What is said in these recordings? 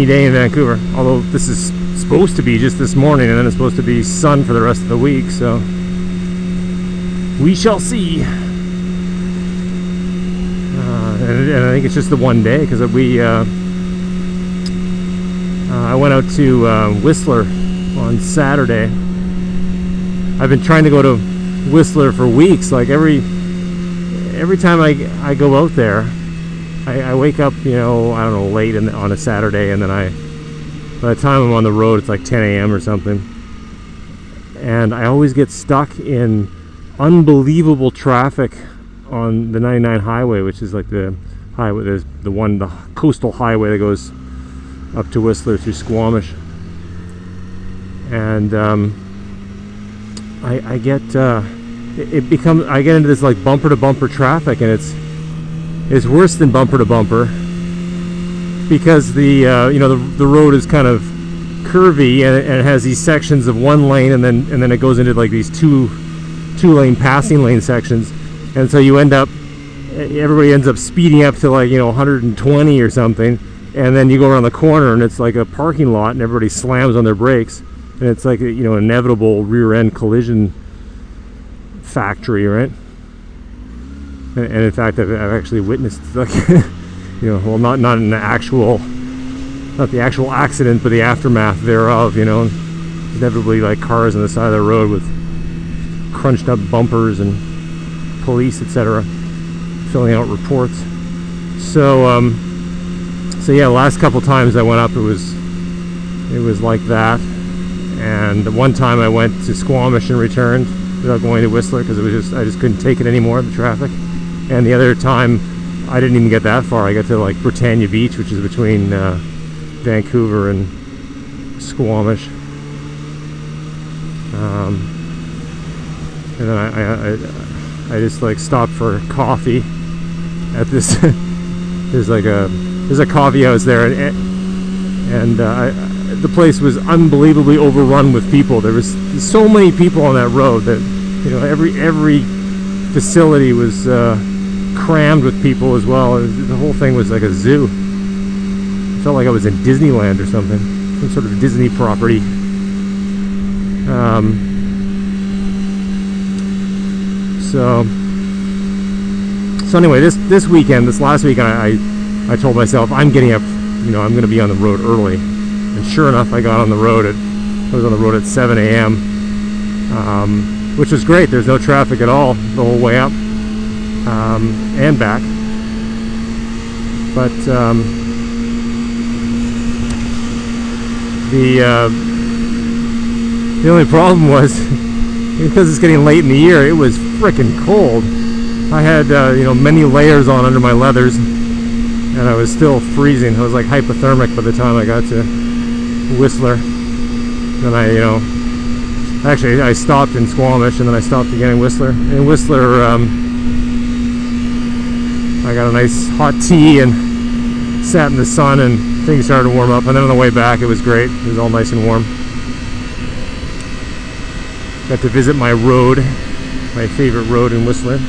rainy day in Vancouver. Although this is supposed to be just this morning, and then it's supposed to be sun for the rest of the week. So we shall see. And I think it's just the one day, because I went out to Whistler on Saturday. I've been trying to go to Whistler for weeks. Like every time I go out there, I wake up, I don't know, late on a Saturday, and then by the time I'm on the road, it's like 10 a.m. or something. And I always get stuck in unbelievable traffic on the 99 highway, which is like the highway, the coastal highway that goes up to Whistler through Squamish. And I get into this like bumper to bumper traffic, and it's worse than bumper to bumper, because the road is kind of curvy, and it has these sections of one lane, and then it goes into like these two lane passing lane sections, and so everybody ends up speeding up to like 120 or something, and then you go around the corner and it's like a parking lot, and everybody slams on their brakes, and it's like inevitable rear end collision factory, right? And in fact, I've actually witnessed, like, well, not the actual accident, but the aftermath thereof. Inevitably, like, cars on the side of the road with crunched up bumpers and police, etc., filling out reports. So yeah, the last couple times I went up, it was like that. And the one time I went to Squamish and returned without going to Whistler, because I just couldn't take it anymore, the traffic. And the other time, I didn't even get that far. I got to like Britannia Beach, which is between Vancouver and Squamish. And then I just like stopped for coffee at this. there's a coffee house there, and the place was unbelievably overrun with people. There was so many people on that road that every facility was crammed with people as well. The whole thing was like a zoo. I felt like I was in Disneyland or something, some sort of Disney property. So anyway, this last weekend, I told myself I'm getting up. I'm going to be on the road early, and sure enough, I got on the road I was on the road at 7 a.m. Which was great. There's no traffic at all the whole way up and back. But the only problem was, because it's getting late in the year, it was frickin' cold. I had many layers on under my leathers, and I was still freezing. I was like hypothermic by the time I got to Whistler. Then I stopped in Squamish, and then I stopped again in Whistler. In Whistler, I got a nice hot tea and sat in the sun, and things started to warm up. And then on the way back, it was great. It was all nice and warm. Got to visit my road, my favorite road in Whistler.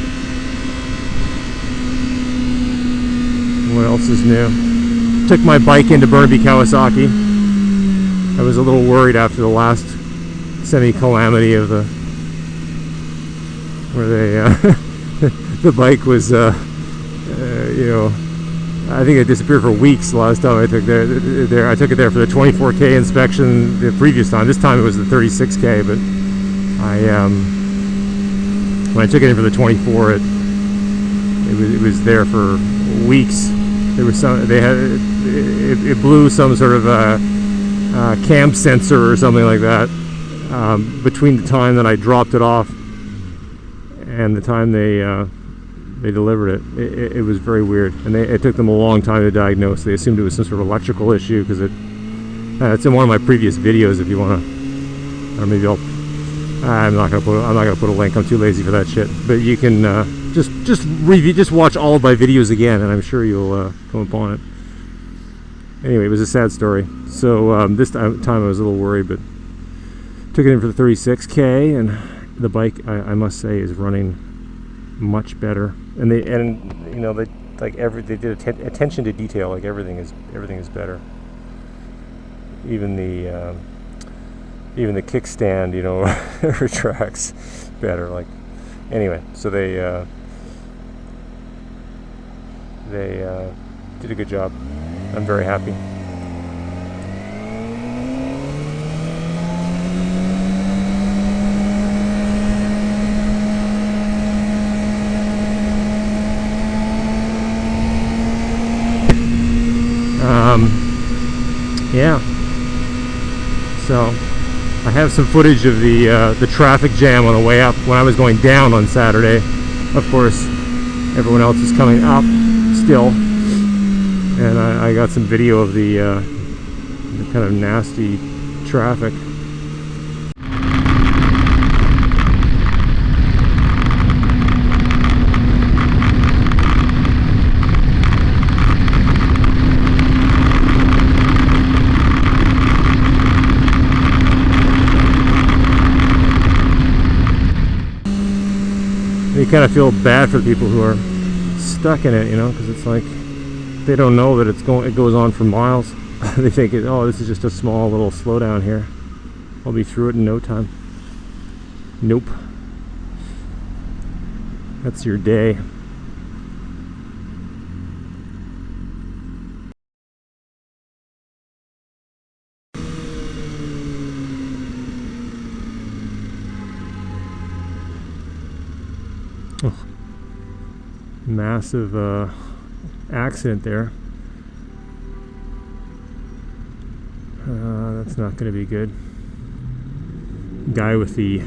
What else is new? Took my bike into Burnaby Kawasaki. I was a little worried after the last semi-calamity of where the bike was, I think it disappeared for weeks the last time I took there. I took it there for the 24K inspection the previous time. This time it was the 36K, but when I took it in for the 24, it was there for weeks. There was it blew some sort of cam sensor or something like that. Between the time that I dropped it off and the time they delivered it was very weird, and it took them a long time to diagnose. They assumed it was some sort of electrical issue, because it's in one of my previous videos. If you want to, or maybe I'm not gonna put a link. I'm too lazy for that shit. But you can just watch all of my videos again, and I'm sure you'll come upon it. Anyway, it was a sad story. So this time I was a little worried, but took it in for the 36K, and the bike, I must say, is running much better. And they did attention to detail. Like everything is better. even the kickstand, you know, retracts better. Like, anyway, so they did a good job. I'm very happy. Yeah. So I have some footage of the traffic jam on the way up when I was going down on Saturday. Of course, everyone else is coming up still, and I got some video of the kind of nasty traffic. You kind of feel bad for the people who are stuck in it, you know, because it's like they don't know that it goes on for miles. They think, oh, this is just a small little slowdown here. I'll be through it in no time. Nope. That's your day. Oh, massive accident there. That's not going to be good. Guy with the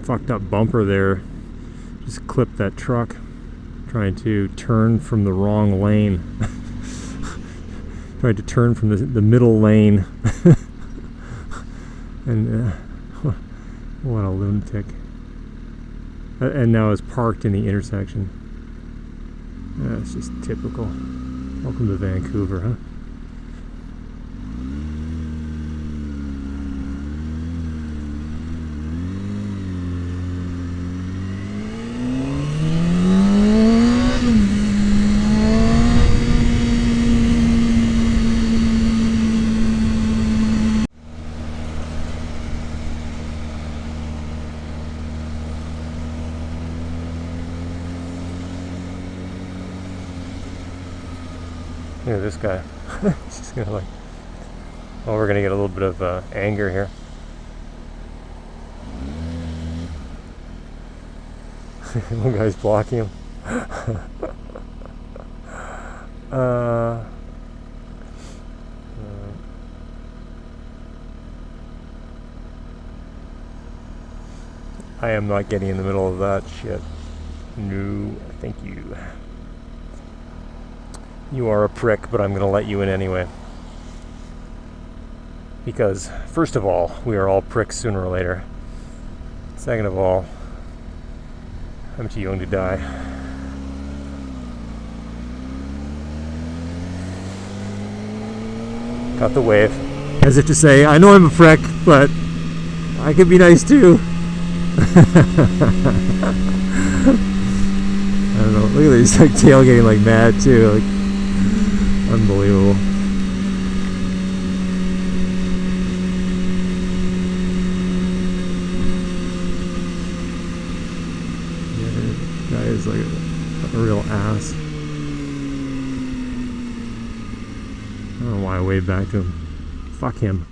fucked up bumper there just clipped that truck trying to turn from the wrong lane. Tried to turn from the middle lane. And what a lunatic. And now is parked in the intersection. It's just typical. Welcome to Vancouver, huh? Look at this guy. He's just gonna like, oh, we're gonna get a little bit of anger here. One guy's blocking him. I am not getting in the middle of that shit. No, thank you. You are a prick, but I'm going to let you in anyway. Because, first of all, we are all pricks sooner or later. Second of all, I'm too young to die. Got the wave. As if to say, I know I'm a prick, but I can be nice too. I don't know. Look at this, like tailgating like mad too. Like, unbelievable. Yeah, that guy is like a real ass. I don't know why I waved back to him. Fuck him.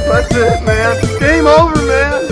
That's it, man. Game over, man.